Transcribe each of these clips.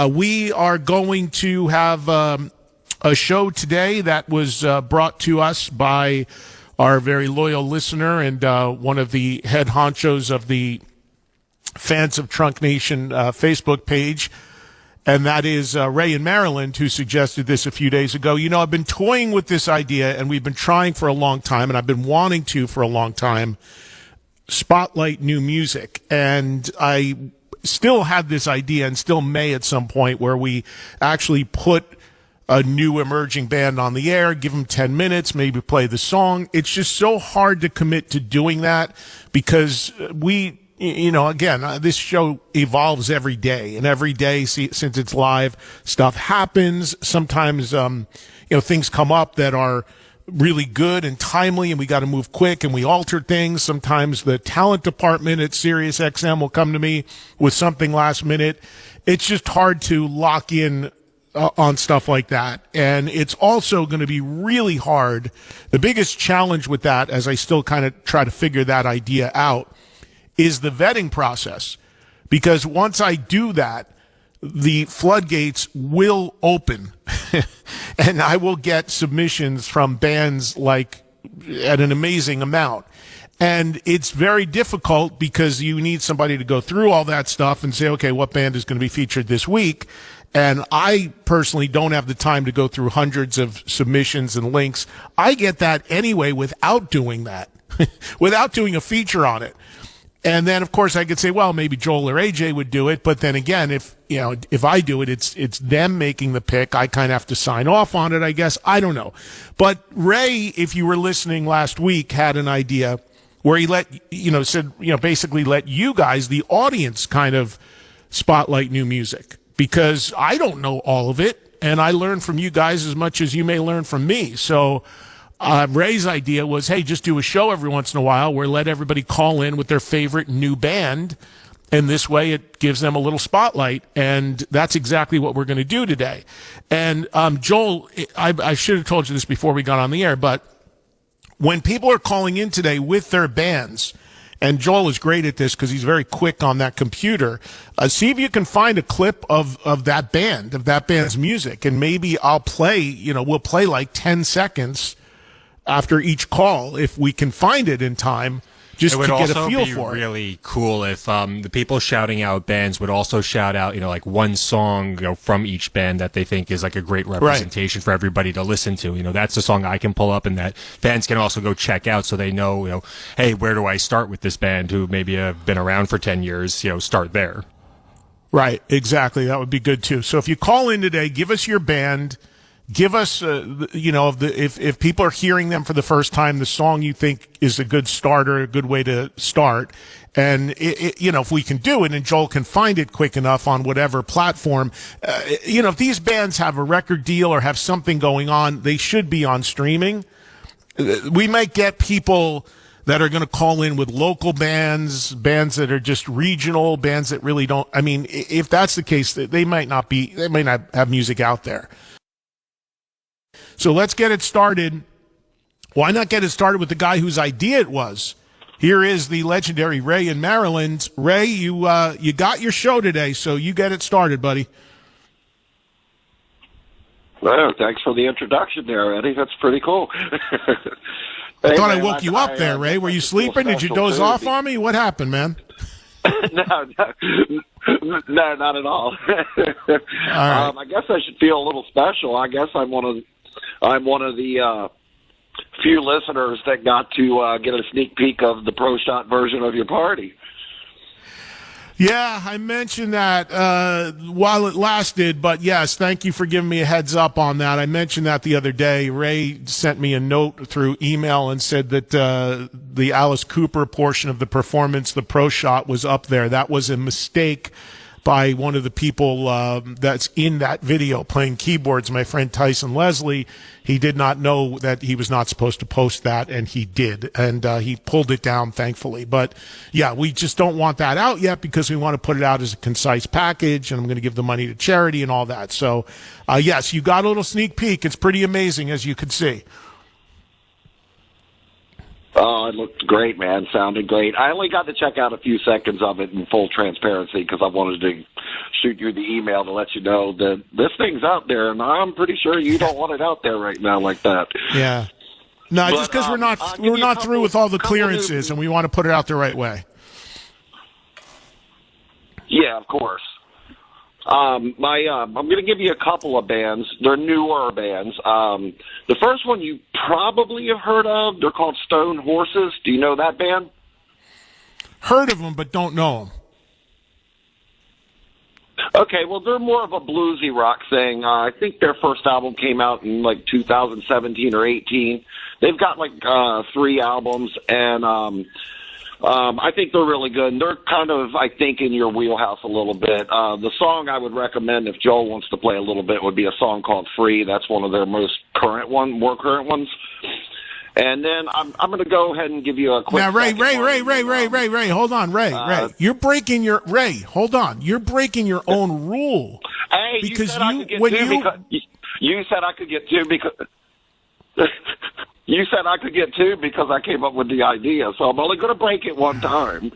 We are going to have a show today that was brought to us by our very loyal listener and one of the head honchos of the Fans of Trunk Nation Facebook page, and that is Ray in Maryland, who suggested this a few days ago. You know, I've been toying with this idea, and we've been trying for a long time, and I've been wanting to for a long time, spotlight new music. And I still had this idea, and still may at some point, where we actually put a new emerging band on the air, give them 10 minutes, maybe play the song. It's just so hard to commit to doing that because again, this show evolves every day, and every day, since it's live, stuff happens. Sometimes, things come up that are really good and timely, and we got to move quick, and we alter things. Sometimes the talent department at SiriusXM will come to me with something last minute. It's just hard to lock in on stuff like that. And it's also going to be really hard. The biggest challenge with that, as I still kind of try to figure that idea out, is the vetting process. Because once I do that, the floodgates will open and I will get submissions from bands like at an amazing amount. And it's very difficult because you need somebody to go through all that stuff and say, okay, what band is going to be featured this week? And I personally don't have the time to go through hundreds of submissions and links. I get that anyway without doing that, without doing a feature on it. And then, of course, I could say, well, maybe Joel or AJ would do it. But then again, if I do it, it's them making the pick. I kind of have to sign off on it, I guess. I don't know. But Ray, if you were listening last week, had an idea where he basically let you guys, the audience, kind of spotlight new music, because I don't know all of it, and I learn from you guys as much as you may learn from me. So Ray's idea was, hey, just do a show every once in a while where let everybody call in with their favorite new band, and this way it gives them a little spotlight, and that's exactly what we're going to do today. And Joel, I should have told you this before we got on the air, but when people are calling in today with their bands, and Joel is great at this because he's very quick on that computer, see if you can find a clip of that band, of that band's music, and maybe I'll play, we'll play like 10 seconds after each call if we can find it in time, just to get a feel for it. It would also be really cool if the people shouting out bands would also shout out, like one song from each band that they think is like a great representation for everybody to listen to. That's a song I can pull up and that fans can also go check out so they know, hey, where do I start with this band who maybe have been around for 10 years, start there. Right, exactly. That would be good too. So if you call in today, give us your band. Give us, if people are hearing them for the first time, the song you think is a good starter, a good way to start. And, if we can do it and Joel can find it quick enough on whatever platform, if these bands have a record deal or have something going on, they should be on streaming. We might get people that are going to call in with local bands that are just regional, bands that really don't, if that's the case, they might not have music out there. So let's get it started. Why not get it started with the guy whose idea it was? Here is the legendary Ray in Maryland. Ray, you got your show today, so you get it started, buddy. Well, thanks for the introduction there, Eddie. That's pretty cool. I thought I woke you up there, Ray. Were you sleeping? Did you doze off on me? What happened, man? No, not at all. All right. I guess I should feel a little special. I guess I'm one of the few listeners that got to get a sneak peek of the Pro Shot version of your party. Yeah, I mentioned that while it lasted, but yes, thank you for giving me a heads up on that. I mentioned that the other day. Ray sent me a note through email and said that the Alice Cooper portion of the performance, the Pro Shot, was up there. That was a mistake by one of the people that's in that video playing keyboards, my friend Tyson Leslie. He did not know that he was not supposed to post that, and he did. And he pulled it down, thankfully. But, yeah, we just don't want that out yet because we want to put it out as a concise package, and I'm going to give the money to charity and all that. So, yes, you got a little sneak peek. It's pretty amazing, as you can see. Oh, it looked great, man. Sounded great. I only got to check out a few seconds of it in full transparency because I wanted to shoot you the email to let you know that this thing's out there, and I'm pretty sure you don't want it out there right now like that. Yeah. No, But, just because I'll we're give you not a through with all the couple clearances, and we want to put it out the right way. Yeah, of course. I'm going to give you a couple of bands. They're newer bands. The first one you probably have heard of. They're called Stone Horses. Do you know that band? Heard of them, but don't know them. Okay, well, they're more of a bluesy rock thing. I think their first album came out in like 2017 or 18. They've got like 3 albums, and I think they're really good. And they're kind of, I think, in your wheelhouse a little bit. The song I would recommend if Joel wants to play a little bit would be a song called Free. That's one of their more current ones. And then I'm going to go ahead and give you a quick. Now, Ray, hold on, Ray. You're breaking your Hold on, you're breaking your own rule. Hey, because you said I could get two. You said I could get two because. You said I could get 2 because I came up with the idea, so I'm only going to break it one time.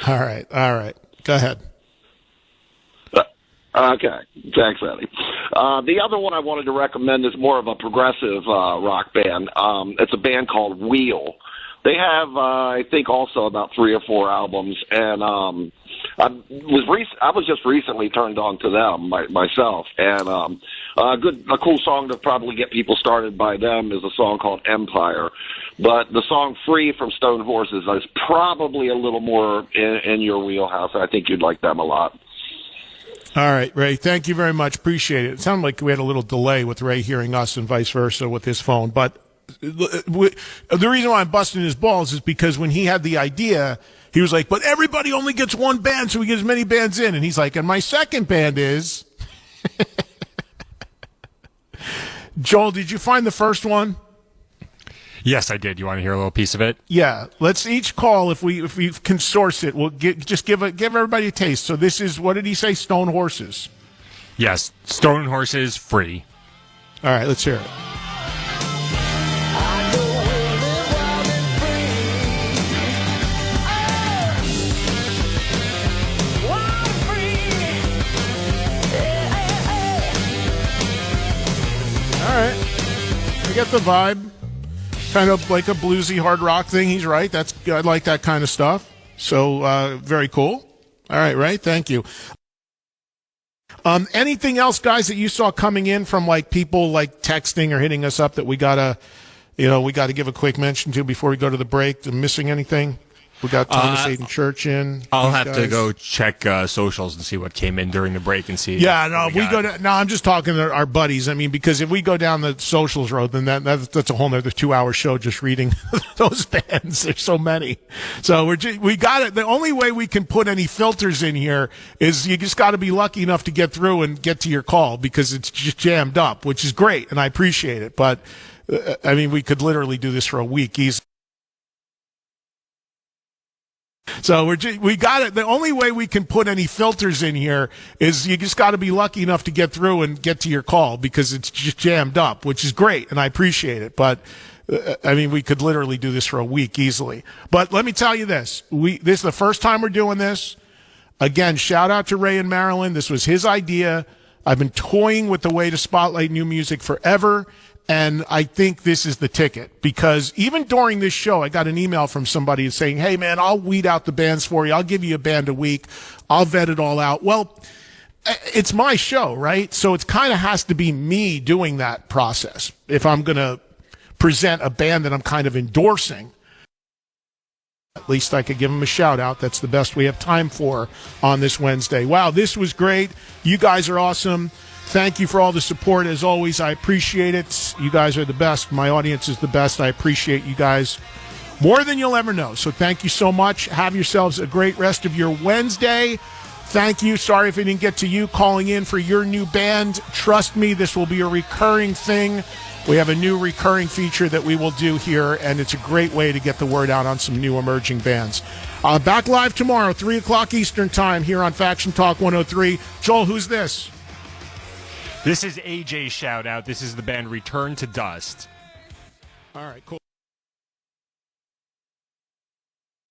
All right. Go ahead. Okay. Thanks, Eddie. The other one I wanted to recommend is more of a progressive rock band. It's a band called Wheel. They have, I think, also about 3 or 4 albums, and I was just recently turned on to them myself, and a cool song to probably get people started by them is a song called Empire. But the song Free from Stone Horses is probably a little more in your wheelhouse. I think you'd like them a lot. All right, Ray, thank you very much. Appreciate it. It sounded like we had a little delay with Ray hearing us and vice versa with his phone. But the reason why I'm busting his balls is because when he had the idea, he was like, but everybody only gets one band, so we get as many bands in. And he's like, and my second band is... Joel, did you find the first one? Yes, I did. You want to hear a little piece of it? Yeah. Let's each call if we can source it. We'll give everybody a taste. So this is, what did he say? Stone Horses. Yes, Stone Horses, Free. All right, let's hear it. All right. I get the vibe. Kind of like a bluesy hard rock thing. He's right. I like that kind of stuff. So very cool. All right, Ray. Thank you. Anything else, guys, that you saw coming in from like people like texting or hitting us up that we gotta give a quick mention to before we go to the break? Missing anything? We got Thomas Hayden Church in. I'll have to go check socials and see what came in during the break and see. Yeah, no, I'm just talking to our buddies. I mean, because if we go down the socials road, then that's a whole nother 2-hour show just reading those bands. There's so many. So we got it. The only way we can put any filters in here is you just got to be lucky enough to get through and get to your call because it's just jammed up, which is great, and I appreciate it. But, I mean, we could literally do this for a week easily. So we got it. The only way we can put any filters in here is you just got to be lucky enough to get through and get to your call because it's just jammed up, which is great, and I appreciate it. But I mean, we could literally do this for a week easily. But let me tell you this: this is the first time we're doing this. Again, shout out to Ray in Maryland. This was his idea. I've been toying with the way to spotlight new music forever. And I think this is the ticket because even during this show, I got an email from somebody saying, hey, man, I'll weed out the bands for you. I'll give you a band a week. I'll vet it all out. Well, it's my show, right? So it kind of has to be me doing that process if I'm going to present a band that I'm kind of endorsing. At least I could give them a shout out. That's the best we have time for on this Wednesday. Wow, this was great. You guys are awesome. Thank you for all the support. As always, I appreciate it. You guys are the best. My audience is the best. I appreciate you guys more than you'll ever know. So thank you so much. Have yourselves a great rest of your Wednesday. Thank you. Sorry if I didn't get to you calling in for your new band. Trust me, this will be a recurring thing. We have a new recurring feature that we will do here, and it's a great way to get the word out on some new emerging bands. Back live tomorrow, 3 o'clock Eastern Time here on Faction Talk 103. Joel, who's this? This is AJ Shout Out. This is the band Return to Dust. All right, cool.